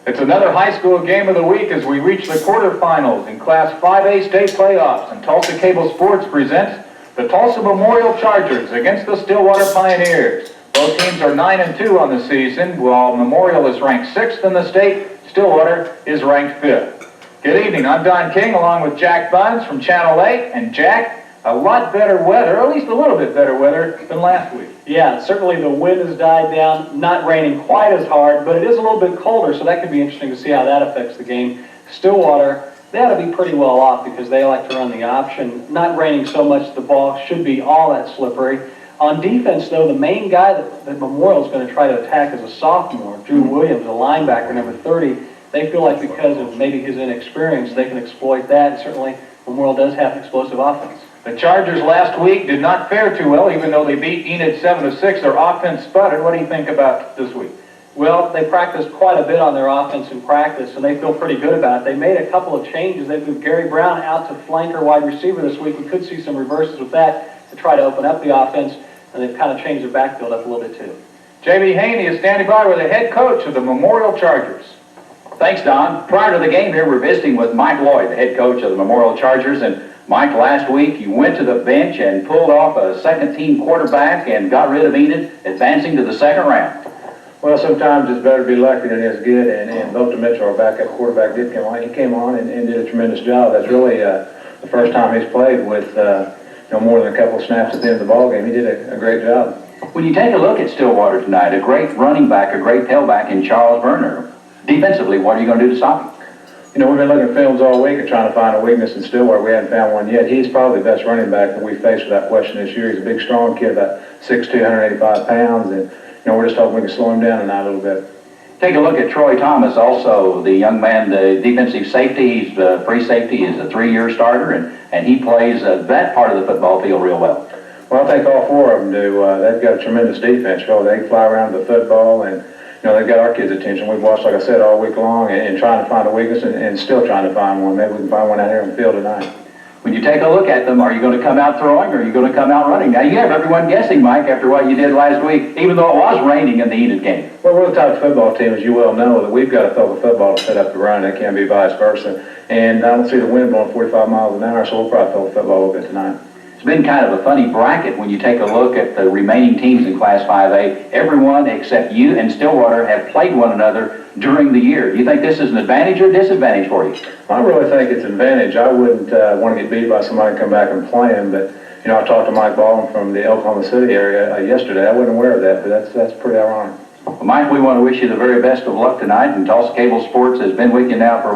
It's another high school game of the week as we reach the quarterfinals in Class 5A state playoffs, and Tulsa Cable Sports presents the Tulsa Memorial Chargers against the Stillwater Pioneers. Both teams are 9-2 on the season, while Memorial is ranked 6th in the state. Stillwater is ranked 5th. Good evening, I'm Don King along with Jack Buns from Channel 8, and Jack, a lot better weather, or at least a little bit better weather than last week. Yeah, certainly the wind has died down, not raining quite as hard, but it is a little bit colder, so that could be interesting to see how that affects the game. Stillwater, they ought to be pretty well off because they like to run the option. Not raining so much, the ball should be all that slippery. On defense, though, the main guy that Memorial is going to try to attack is a sophomore, Drew Williams, a linebacker, number 30. They feel like because of maybe his inexperience, they can exploit that. And certainly, Memorial does have an explosive offense. The Chargers last week did not fare too well, even though they beat Enid 7-6. Their offense sputtered. What do you think about this week? Well, they practiced quite a bit on their offense in practice, and they feel pretty good about it. They made a couple of changes. They moved Gary Brown out to flanker wide receiver this week. We could see some reverses with that to try to open up the offense, and they've kind of changed their backfield up a little bit too. J.B. Haney is standing by with the head coach of the Memorial Chargers. Thanks, Don. Prior to the game here, we're visiting with Mike Lloyd, the head coach of the Memorial Chargers. And Mike, last week you went to the bench and pulled off a second-team quarterback and got rid of Enid, advancing to the second round. Well, sometimes it's better to be lucky than it is good, and Bolton Mitchell, our backup quarterback, did come on. He came on and did a tremendous job. That's really the first time he's played with more than a couple of snaps at the end of the ball game. He did a great job. When you take a look at Stillwater tonight, a great running back, a great tailback in Charles Berner. Defensively, what are you going to do to stop him? We've been looking at films all week and trying to find a weakness in Stillwater. We haven't found one yet. He's probably the best running back that we've faced without question this year. He's a big, strong kid, about 6'2", 185 pounds, and we're just hoping we can slow him down tonight a little bit. Take a look at Troy Thomas, also the young man, the defensive safety. He's free safety. He's a 3-year starter, and he plays that part of the football field real well. Well, I think all four of them do. They've got a tremendous defense. They can fly around the football, and they've got our kids' attention. We've watched, like I said, all week long and trying to find a weakness and still trying to find one. Maybe we can find one out here on the field tonight. When you take a look at them, are you going to come out throwing or are you going to come out running? Now, you have everyone guessing, Mike, after what you did last week, even though it was raining in the Enid game. Well, we're the type of football team, as you well know, that we've got to throw the football to set up the run. It can't be vice versa. And I don't see the wind blowing 45 miles an hour, so we'll probably throw the football a little bit tonight. It's been kind of a funny bracket when you take a look at the remaining teams in Class 5A. Everyone except you and Stillwater have played one another during the year. Do you think this is an advantage or disadvantage for you? I really think it's an advantage. I wouldn't want to get beat by somebody and come back and play them, but I talked to Mike Baldwin from the Oklahoma City area yesterday. I wasn't aware of that, but that's pretty ironic. Well, Mike, we want to wish you the very best of luck tonight. And Tulsa Cable Sports has been with you now for,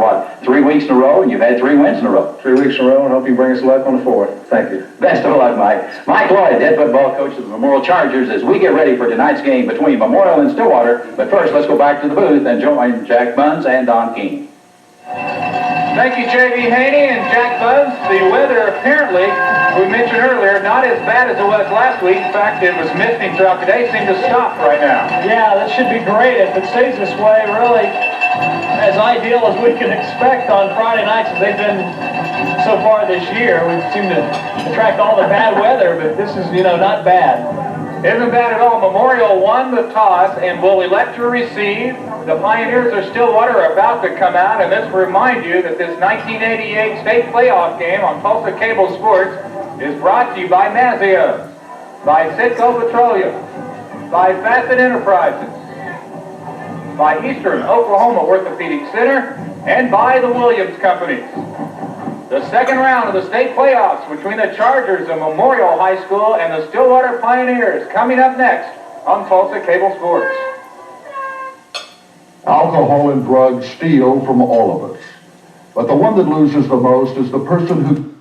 3 weeks in a row, and you've had 3 wins in a row. 3 weeks in a row, and hope you bring us luck on the 4th. Thank you. Best of luck, Mike. Mike Lloyd, head football coach of the Memorial Chargers, as we get ready for tonight's game between Memorial and Stillwater. But first, let's go back to the booth and join Jack Buns and Don King. Thank you, J.B. Haney and Jack Buns. The weather apparently, we mentioned earlier, not as bad as it was last week. In fact, it was misting throughout the day. Seemed to stop right now. Yeah, that should be great. If it stays this way, really as ideal as we can expect on Friday nights as they've been so far this year. We seem to attract all the bad weather, but this is, not bad. Isn't bad at all. Memorial won the toss and will elect to receive. The Pioneers of Stillwater are about to come out, and let's remind you that this 1988 state playoff game on Tulsa Cable Sports is brought to you by Mazio, by Citgo Petroleum, by Facet Enterprises, by Eastern Oklahoma Orthopedic Center, and by the Williams Companies. The second round of the state playoffs between the Chargers of Memorial High School and the Stillwater Pioneers coming up next on Tulsa Cable Sports. Alcohol and drugs steal from all of us. But the one that loses the most is the person who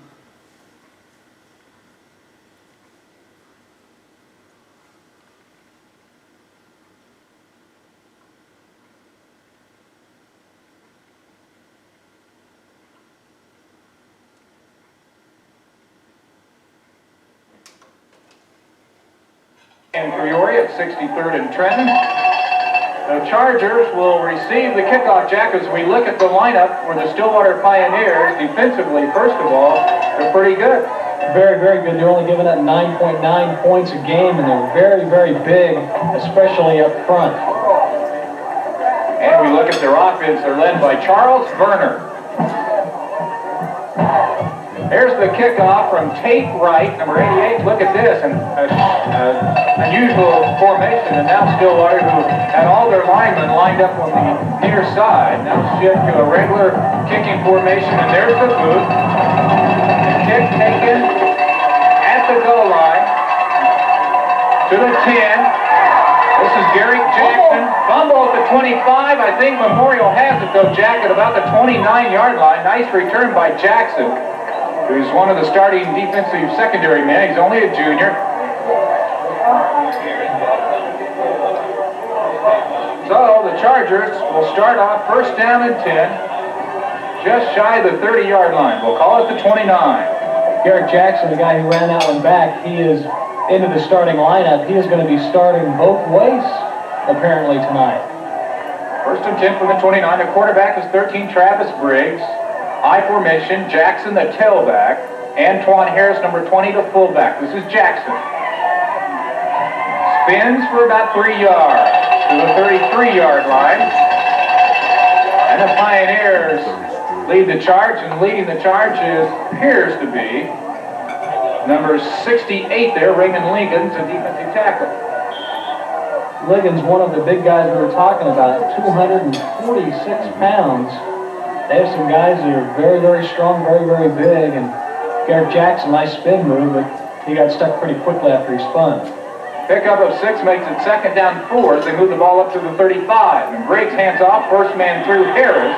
And Priori at 63rd and Trenton. The Chargers will receive the kickoff, Jack, as we look at the lineup for the Stillwater Pioneers. Defensively, first of all, they're pretty good. Very, very good. They're only giving up 9.9 points a game, and they're very, very big, especially up front. look at their offense. They're led by Charles Verner. Here's the kickoff from Tate Wright, number 88. Look at this, an unusual formation. And now Stillwater, who had all their linemen lined up on the near side, now shift to a regular kicking formation. And there's the boot. The kick taken at the goal line to the 10. This is Gary Jackson. Fumble at the 25. I think Memorial has it, though, Jack, at about the 29-yard line. Nice return by Jackson, who's one of the starting defensive secondary men. He's only a junior. So the Chargers will start off first down and 10, just shy of the 30-yard line. We'll call it the 29. Garrett Jackson, the guy who ran that one back, he is into the starting lineup. He is going to be starting both ways, apparently, tonight. First and 10 from the 29. The quarterback is 13, Travis Briggs. I formation, Jackson the tailback, Antoine Harris, number 20, the fullback. This is Jackson. Spins for about 3 yards to the 33-yard line. And the Pioneers lead the charge, and leading the charge appears to be number 68 there, Raymond Lincoln's a defensive tackle. Liggins, one of the big guys we were talking about, 246 pounds. They have some guys that are very, very strong, very, very big, and Garrett Jackson, nice spin move, but he got stuck pretty quickly after he spun. Pickup of 6 makes it second down 4 as they move the ball up to the 35. And Briggs hands off, first man through Harris.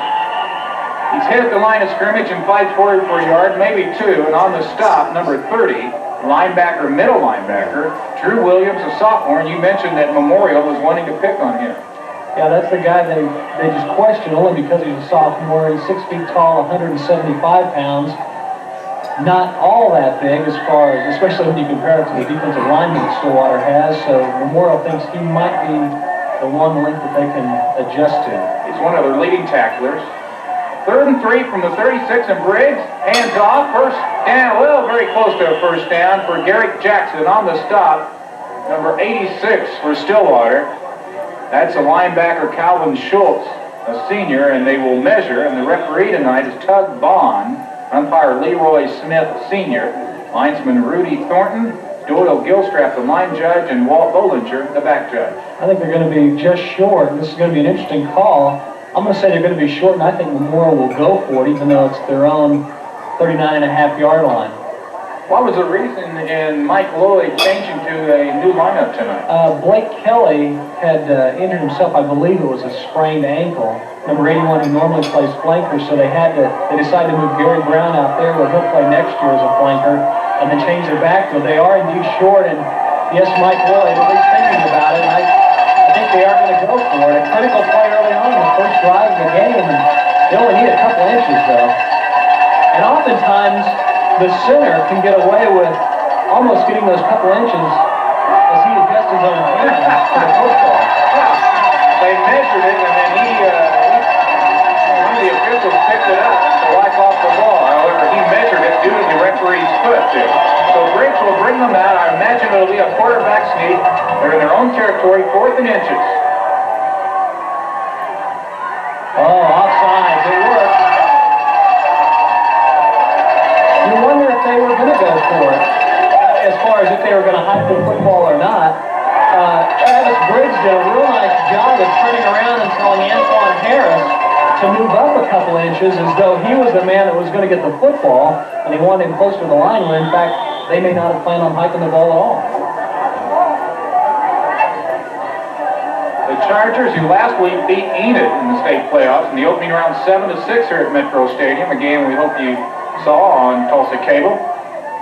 He's hit at the line of scrimmage and fights forward for a yard, maybe 2, and on the stop, number 30, linebacker, middle linebacker, Drew Williams, a sophomore, and you mentioned that Memorial was wanting to pick on him. Yeah, that's the guy they just question only because he's a sophomore. He's 6 feet tall, 175 pounds. Not all that big as far as, especially when you compare it to the defensive lineman that Stillwater has, so Memorial thinks he might be the one link that they can adjust to. He's one of their leading tacklers. Third and 3 from the 36, and Briggs hands off, first down, well, very close to a first down for Garrett Jackson on the stop, number 86 for Stillwater. That's a linebacker, Calvin Schultz, a senior, and they will measure, and the referee tonight is Tug Bond, umpire Leroy Smith, senior, linesman Rudy Thornton, Doyle Gilstrap, the line judge, and Walt Bollinger, the back judge. I think they're going to be just short. This is going to be an interesting call. I'm going to say they're going to be short, and I think Memorial will go for it, even though it's their own 39.5-yard line. What was the reason in Mike Lloyd changing to a new lineup tonight? Blake Kelly had injured himself. I believe it was a sprained ankle. Number 81, who normally plays flanker, so they decided to move Gary Brown out there, where he'll play next year as a flanker, and then change their backfield. They are indeed short, and yes, Mike Lloyd, at least thinking about it, I think they are going to go for it. A critical play early on in the first drive of the game, and they only need a couple inches, though. And oftentimes, the center can get away with almost getting those couple inches as he adjusts his own hands to the football. They measured it, and then one of the officials picked it up to wipe off the ball. However, he measured it due to the referee's foot, too. So Briggs will bring them out. I imagine it'll be a quarterback sneak. They're in their own territory, 4th and inches. Oh, offsides, it worked. You wonder if they were going to go for it, as far as if they were going to hike the football or not. Travis Briggs did a real nice job of turning around and telling Antoine Harris to move up a couple inches as though he was the man that was going to get the football, and he wanted him close to the line where, in fact, they may not have planned on hiking the ball at all. The Chargers, who last week beat Enid in the state playoffs in the opening round 7-6 here at Metro Stadium, a game we hope you saw on Tulsa Cable.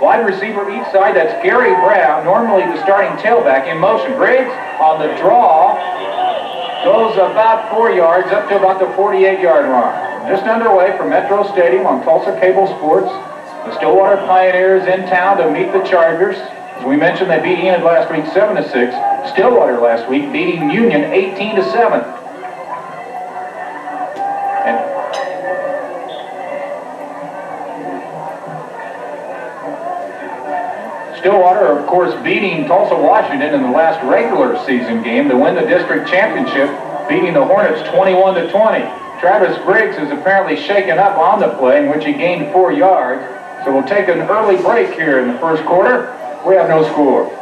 Wide receiver each side, that's Gary Brown, normally the starting tailback, in motion. Briggs on the draw, goes about 4 yards up to about the 48-yard line. Just underway from Metro Stadium on Tulsa Cable Sports. The Stillwater Pioneers in town to meet the Chargers. As we mentioned, they beat Enid last week 7-6. Stillwater last week beating Union 18-7. And Stillwater, of course, beating Tulsa, Washington in the last regular season game to win the district championship beating the Hornets 21-20. Travis Briggs is apparently shaken up on the play in which he gained 4 yards. So we'll take an early break here in the first quarter. We have no score.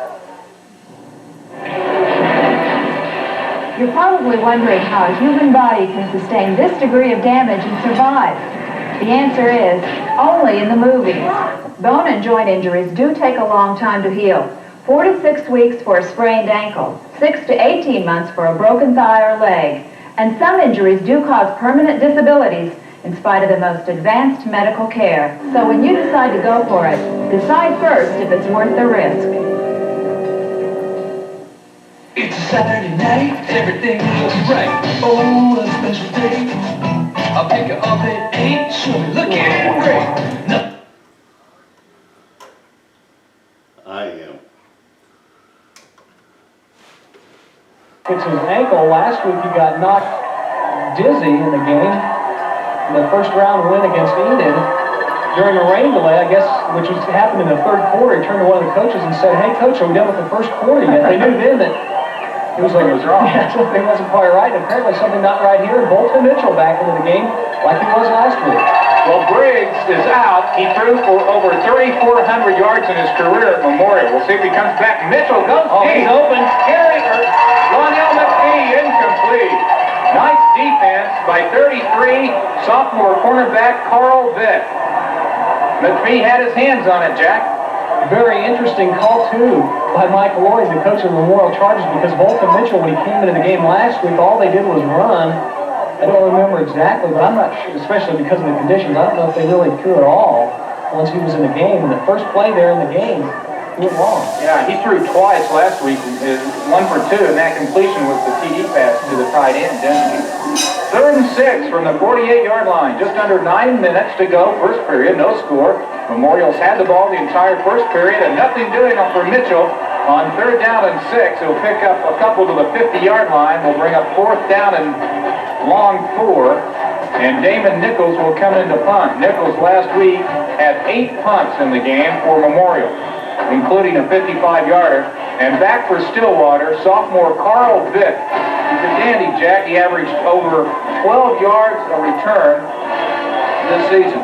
You're probably wondering how a human body can sustain this degree of damage and survive. The answer is only in the movies. Bone and joint injuries do take a long time to heal. 4 to 6 weeks for a sprained ankle, 6 to 18 months for a broken thigh or leg. And some injuries do cause permanent disabilities in spite of the most advanced medical care. So when you decide to go for it, decide first if it's worth the risk. It's a Saturday night, everything looks right. Oh, what a special day. I'll pick her up at 8, she'll be looking great. No. I am. It's his ankle. Last week he got knocked dizzy in the game. In the first round win against Enid. During a rain delay, I guess, which happened in the third quarter, he turned to one of the coaches and said, "Hey, coach, are we done with the first quarter yet?" They knew then that it was like, wrong. Yeah, something wasn't quite right. And apparently something not right here. Bolton Mitchell back into the game like he was last week. Well, Briggs is out. He threw for over 3,400 yards in his career at Memorial. We'll see if he comes back. Mitchell goes deep. He's open. Lionel McPhee incomplete. Nice defense by 33, sophomore cornerback Carl Vick. McPhee had his hands on it, Jack. Very interesting call, too, by Mike Lloyd, the coach of the Memorial Chargers, because Bolton Mitchell, when he came into the game last week, all they did was run. I don't remember exactly, but I'm not sure, especially because of the conditions, I don't know if they really threw at all once he was in the game. And the first play there in the game, he went long. Yeah, he threw twice last week, 1 for 2, and that completion was the TD pass to the tight end, didn't he? 3rd and 6 from the 48-yard line. Just under 9 minutes to go, first period, no score. Memorial's had the ball the entire first period, and nothing doing for Mitchell. On 3rd down and 6, he'll pick up a couple to the 50-yard line. We'll bring up 4th down and long 4, and Damon Nichols will come in to punt. Nichols last week had 8 punts in the game for Memorial, including a 55-yarder. And back for Stillwater, sophomore Carl Vick. He's a dandy, Jack. He averaged over 12 yards a return this season.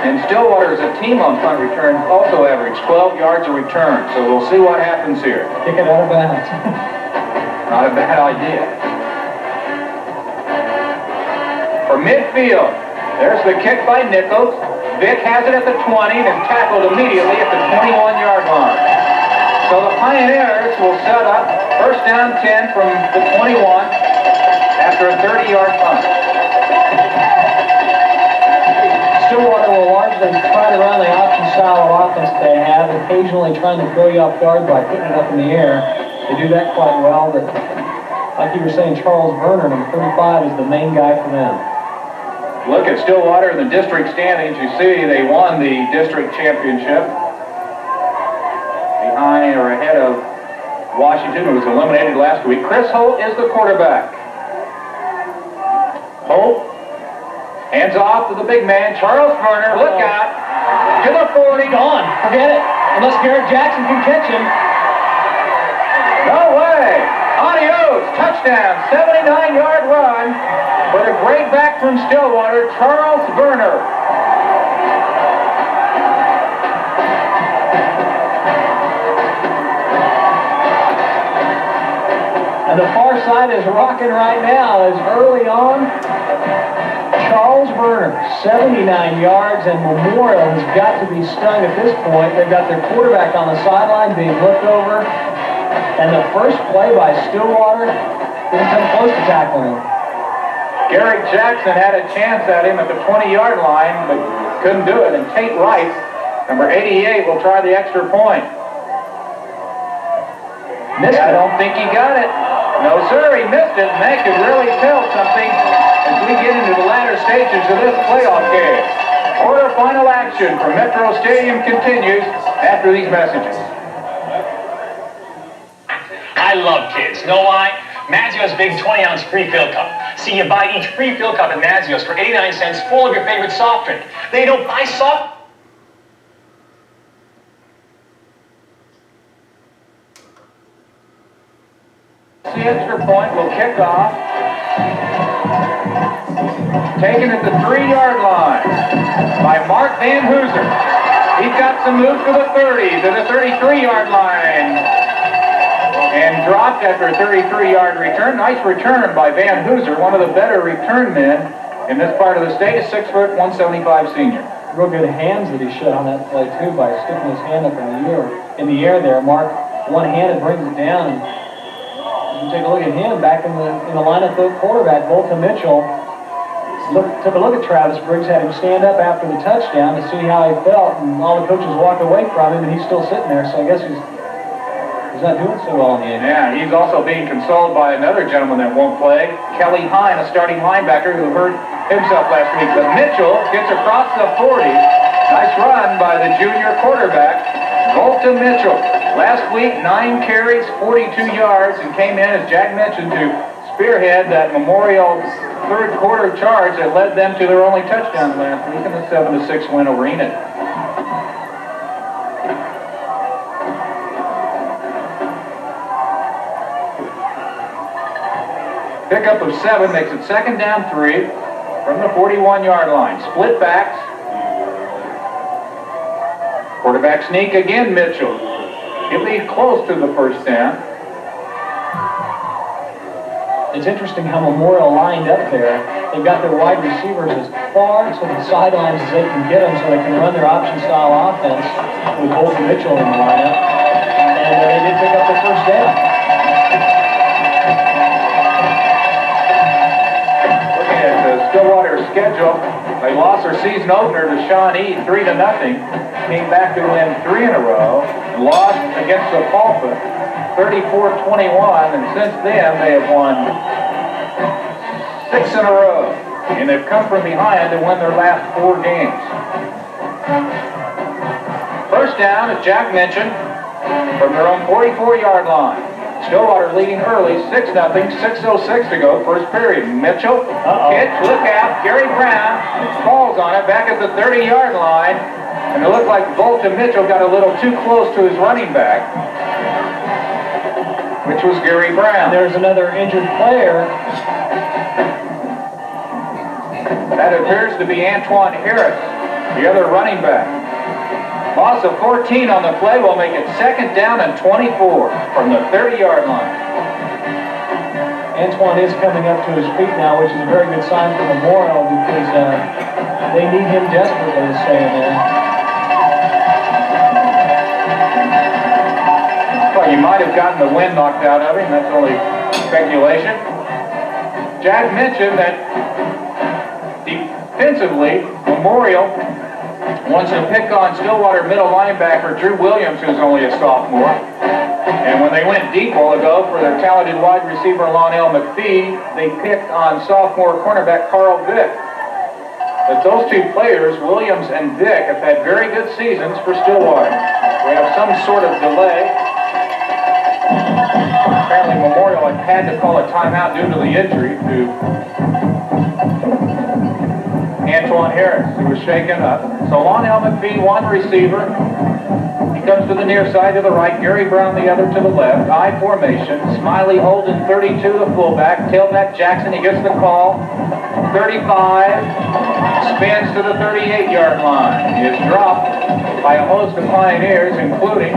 And Stillwater as a team on punt return also averaged 12 yards a return. So we'll see what happens here. Kick it out of bounds. Not a bad idea. For midfield, there's the kick by Nichols. Vick has it at the 20 and tackled immediately at the 21-yard line. So the Pioneers will set up first down 10 from the 21 after a 30-yard punt. Stillwater will largely try to run the option style of offense they have, occasionally trying to throw you off guard by putting it up in the air. They do that quite well, but like you were saying, Charles Werner, number 35, is the main guy for them. Look at Stillwater in the district standings. You see they won the district championship. Behind or ahead of Washington, who was eliminated last week. Chris Holt is the quarterback. Holt hands off to the big man, Charles Werner. Look out. To the 40. Gone. Forget it. Unless Garrett Jackson can catch him. No way. Adios. Touchdown. 79-yard run. But a great back from Stillwater, Charles Werner. And the far side is rocking right now as early on, Charles Werner, 79 yards, and Memorial has got to be stung at this point. They've got their quarterback on the sideline being looked over, and the first play by Stillwater didn't come close to tackling him. Garrett Jackson had a chance at him at the 20-yard line, but couldn't do it. And Tate Rice, number 88, will try the extra point. Missed it. I don't think he got it. No, sir, he missed it, and that could really tell something as we get into the latter stages of this playoff game. Quarterfinal action from Metro Stadium continues after these messages. I love kids. Know why? Mazzio's big 20-ounce free fill cup. See, you buy each free fill cup at Mazzio's for 89 cents, full of your favorite soft drink. They don't buy soft. See the extra point, will kick off. Taken at the 3-yard line by Mark Van Hooser. He's got some moves to the 30, to the 33-yard line. And dropped after a 33-yard return. Nice return by Van Hooser, one of the better return men in this part of the state, a 6 foot, 175 senior. Real good hands that he showed on that play too by sticking his hand up in the air there. Mark one-handed brings it down. And you can take a look at him back in the lineup. The quarterback, Volta Mitchell, took a look at Travis Briggs, had him stand up after the touchdown to see how he felt, and all the coaches walked away from him, and he's still sitting there. So I guess he's not doing so well in the end. Yeah, he's also being consoled by another gentleman that won't play, Kelly Hine, a starting linebacker who hurt himself last week. But Mitchell gets across the 40. Nice run by the junior quarterback, Volta Mitchell. Last week, 9 carries, 42 yards, and came in, as Jack mentioned, to spearhead that Memorial third quarter charge that led them to their only touchdown last week in the 7-6 win over Enid. Pickup of 7 makes it 2nd down 3 from the 41-yard line. Split backs. Quarterback sneak again, Mitchell. He'll be close to the first down. It's interesting how Memorial lined up there. They've got their wide receivers as far to the sidelines as they can get them so they can run their option-style offense with Volta Mitchell in the lineup. And they did pick up the first down. Stillwater schedule. They lost their season opener to Shawnee 3-0. Came back to win 3 in a row. Lost against the Pulpit 34-21, and since then they have won 6 in a row. And they've come from behind to win their last 4 games. First down, as Jack mentioned, from their own 44-yard line. Stillwater leading early, 6-0, 6:06 to go, first period. Mitchell, pitch, look out, Gary Brown falls on it back at the 30-yard line, and it looked like Volta Mitchell got a little too close to his running back, which was Gary Brown. There's another injured player. That appears to be Antoine Harris, the other running back. Loss of 14 on the play will make it 2nd down and 24 from the 30-yard line. Antoine is coming up to his feet now, which is a very good sign for Memorial because they need him desperately to stay in there. Well, you might have gotten the wind knocked out of him. That's only speculation. Jack mentioned that defensively, Memorial wants to pick on Stillwater middle linebacker Drew Williams, who's only a sophomore. And when they went deep a while ago for their talented wide receiver Lonell McPhee, they picked on sophomore cornerback Carl Vick. But those 2 players, Williams and Vick, have had very good seasons for Stillwater. We have some sort of delay. Apparently Memorial had to call a timeout due to the injury to Antoine Harris, who was shaken up. So Lonell McPhee, 1 receiver. He comes to the near side to the right. Gary Brown, the other to the left. I formation. Smiley Holden, 32, the fullback. Tailback Jackson, he gets the call. 35. Spins to the 38-yard line. He is dropped by a host of Pioneers, including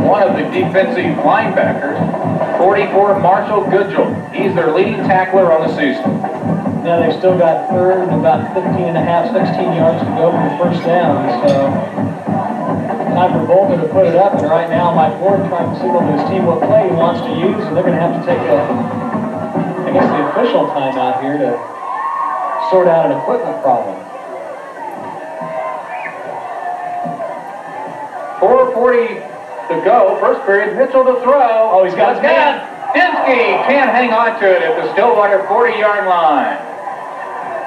one of the defensive linebackers, 44, Marshall Goodgel. He's their leading tackler on the season. Now they've still got 3rd and about 15 and a half, 16 yards to go for the first down. So time for Volta to put it up. And right now Mike Ward trying to signal to his team what play he wants to use. And they're going to have to take the official timeout here to sort out an equipment problem. 4:40 to go. First period. Mitchell to throw. Oh, he's got his man. Dinsky can't hang on to it at the Stillwater 40-yard line.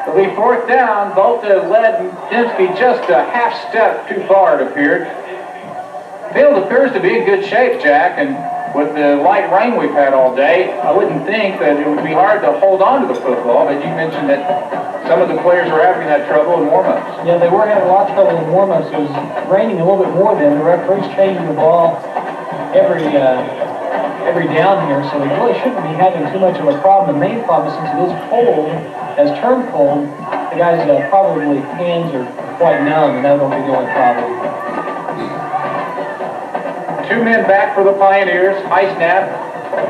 It'll be 4th down. Volta led Dinsky just a half step too far, it appeared. Field appears to be in good shape, Jack, and with the light rain we've had all day, I wouldn't think that it would be hard to hold on to the football, but you mentioned that some of the players were having that trouble in warm-ups. Yeah, they were having a lot of trouble in warm-ups. It was raining a little bit more then. The referee's changing the ball every every down here, so they really shouldn't be having too much of a problem. The main problem, since it is cold, has turned cold, the guys' probably hands are quite numb, and that won't be the only problem. 2 men back for the Pioneers. High snap.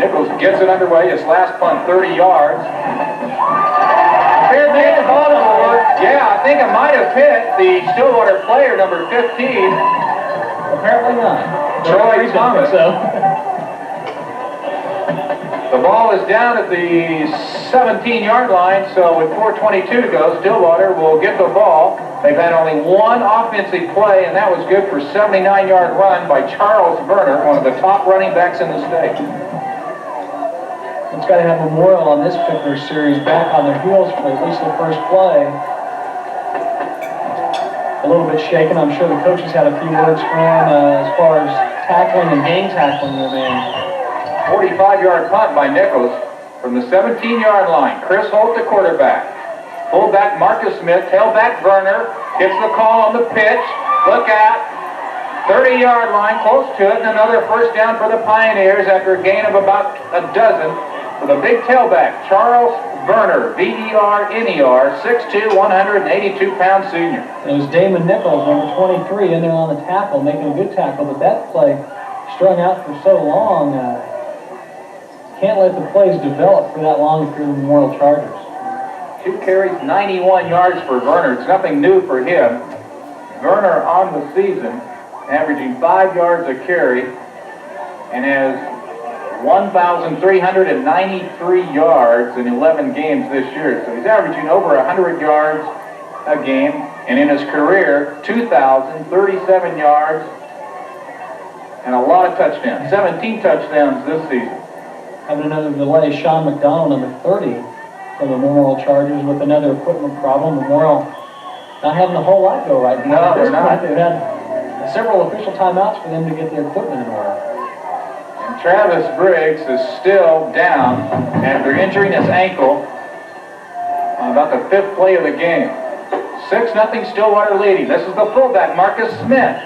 Nichols gets it underway. His last punt, 30 yards. Fair man called for. Yeah, I think it might have hit the Stillwater player, number 15. Apparently not. Troy Thomas. So. The ball is down at the 17-yard line, so with 4:22 to go, Stillwater will get the ball. They've had only one offensive play, and that was good for a 79-yard run by Charles Werner, one of the top running backs in the state. It's got to have Memorial on this particular series back on their heels for at least the first play. A little bit shaken. I'm sure the coaches had a few words for him as far as tackling and gang tackling their man. 45-yard punt by Nichols from the 17-yard line. Chris Holt, the quarterback. Fullback Marcus Smith, tailback Werner, gets the call on the pitch. Look out. 30-yard line, close to it, and another first down for the Pioneers after a gain of about a dozen for the big tailback, Charles Werner, V-E-R-N-E-R, 6'2", 182-pound senior. It was Damon Nichols, number 23, in there on the tackle, making a good tackle, but that play strung out for so long, can't let the plays develop for that long if you're the Memorial Chargers. 2 carries, 91 yards for Werner. It's nothing new for him. Werner on the season, averaging 5 yards a carry, and has 1,393 yards in 11 games this year. So he's averaging over 100 yards a game, and in his career, 2,037 yards and a lot of touchdowns. 17 touchdowns this season. Having another delay, Sean McDonald, number 30, for the Memorial Chargers with another equipment problem. Memorial not having a whole lot go right now. No, they're not. They've had several official timeouts for them to get their equipment in order. And Travis Briggs is still down after injuring his ankle on about the 5th play of the game. 6-0 Stillwater leading. This is the fullback, Marcus Smith.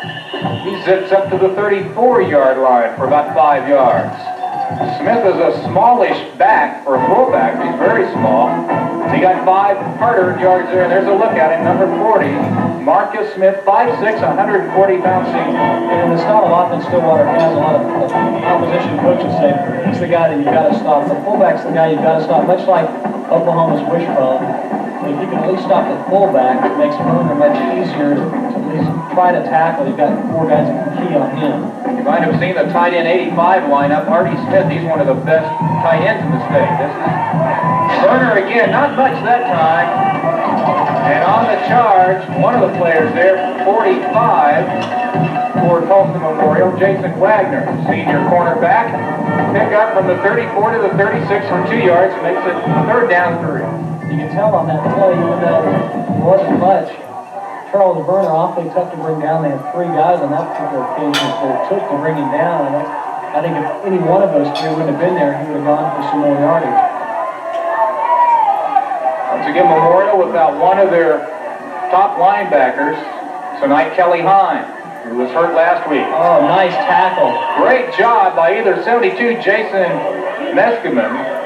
He zips up to the 34-yard line for about 5 yards. Smith is a smallish back for a fullback. He's very small. He got 500 yards there, and there's a look at him, number 40. Marcus Smith, 5'6", 140-pound senior. And the style of offense Stillwater has, a lot of opposition coaches say, he's the guy that you've got to stop. The fullback's the guy you've got to stop, much like Oklahoma's wishbone. If you can at least stop the fullback, it makes Werner much easier to at least try to tackle. You've got 4 guys that can key on him. You might have seen the tight end 85 lineup. Artie Smith, he's one of the best tight ends in the state. This is Werner again, not much that time. And on the charge, one of the players there, 45 for Tulsa Memorial, Jason Wagner, senior cornerback. Pick up from the 34 to the 36 for 2 yards and makes it 3rd down 3. You can tell on that play, even though it wasn't much, Charles Werner awfully tough to bring down. They had 3 guys on that particular occasion that it took to bring him down. And I think if any one of those 3 wouldn't have been there, he would have gone for some more yardage. Once again, Memorial without one of their top linebackers tonight, Kelly Hine, who was hurt last week. Oh, nice tackle. Great job by either 72 Jason Meskimen